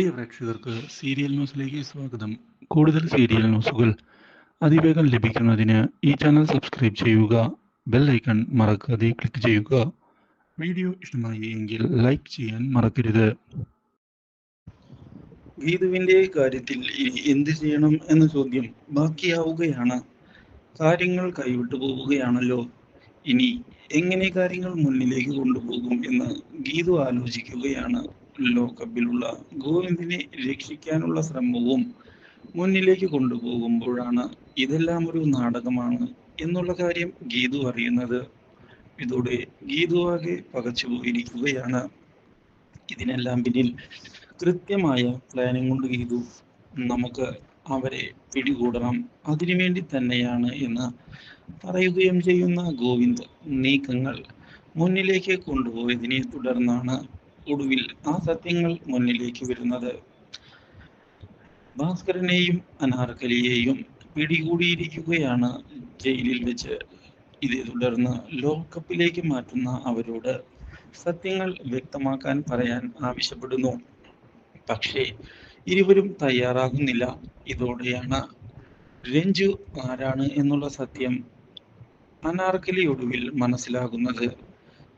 പ്രിയ പ്രേക്ഷകർക്ക് സീരിയൽ ന്യൂസിലേക്ക് സ്വാഗതം. കൂടുതൽ സീരിയൽ ന്യൂസുകൾ അതിവേഗം ലഭിക്കുന്നതിന് ഈ ചാനൽ സബ്സ്ക്രൈബ് ചെയ്യുക. ബെൽ ഐക്കൺ മറക്കാതെ ക്ലിക്ക് ചെയ്യുക. വീഡിയോ ഇഷ്ടമായി എങ്കിൽ ലൈക്ക് ചെയ്യാൻ മറക്കരുത്. ഗീതുവിന്റെ കാര്യത്തിൽ ഇനി എന്ത് ചെയ്യണം എന്ന ചോദ്യം ബാക്കിയാവുകയാണ്. കാര്യങ്ങൾ കൈവിട്ടു പോവുകയാണല്ലോ. ഇനി എങ്ങനെ കാര്യങ്ങൾ മുന്നിലേക്ക് കൊണ്ടുപോകും എന്ന് ഗീതു ആലോചിക്കുകയാണ്. ലോകകപ്പിലുള്ള ഗോവിന്ദിനെ രക്ഷിക്കാനുള്ള ശ്രമവും മുന്നിലേക്ക് കൊണ്ടുപോകുമ്പോഴാണ് ഇതെല്ലാം ഒരു നാടകമാണ് എന്നുള്ള കാര്യം ഗീതു അറിയുന്നത്. ഇതോടെ ഗീതു ആകെ പകച്ചുപോയിരിക്കുകയാണ്. ഇതിനെല്ലാം പിന്നിൽ കൃത്യമായ പ്ലാനിംഗ് കൊണ്ട് ഗീതു. നമുക്ക് അവരെ പിടികൂടണം, അതിനുവേണ്ടി തന്നെയാണ് എന്ന് പറയുകയും ചെയ്യുന്ന ഗോവിന്ദ് നീക്കങ്ങൾ മുന്നിലേക്ക് കൊണ്ടുപോയതിനെ തുടർന്നാണ് ഒടുവിൽ ആ സത്യങ്ങൾ മുന്നിലേക്ക് വരുന്നത്. ഭാസ്കരനെയും അനാർക്കലിയെയും പിടികൂടിയിരിക്കുകയാണ് ജയിലിൽ വെച്ച്. ഇതേ തുടർന്ന് ലോകകപ്പിലേക്ക് മാറ്റുന്ന അവരോട് സത്യങ്ങൾ വ്യക്തമാക്കാൻ പറയാൻ ആവശ്യപ്പെടുന്നു. പക്ഷേ ഇരുവരും തയ്യാറാകുന്നില്ല. ഇതോടെയാണ് രഞ്ജു ആരാണ് എന്നുള്ള സത്യം അനാർക്കലി ഒടുവിൽ മനസ്സിലാകുന്നത്.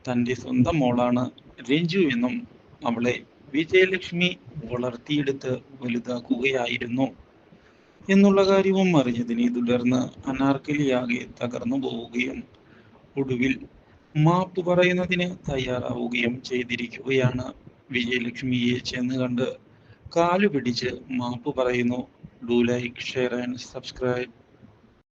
തൻ്റെ സ്വന്തം മോളാണ് രഞ്ജു എന്നും അവളെ വിജയലക്ഷ്മി വളർത്തിയെടുത്ത് വലുതാക്കുകയായിരുന്നു എന്നുള്ള കാര്യവും അറിഞ്ഞതിനെ തുടർന്ന് അനാർക്കലിയാകെ തകർന്നു പോവുകയും ഒടുവിൽ മാപ്പ് പറയുന്നതിന് തയ്യാറാവുകയും ചെയ്തിരിക്കുകയാണ്. വിജയലക്ഷ്മിയെ ചെന്ന് കണ്ട് കാലു പിടിച്ച് മാപ്പ് പറയുന്നു. Do like, share and subscribe.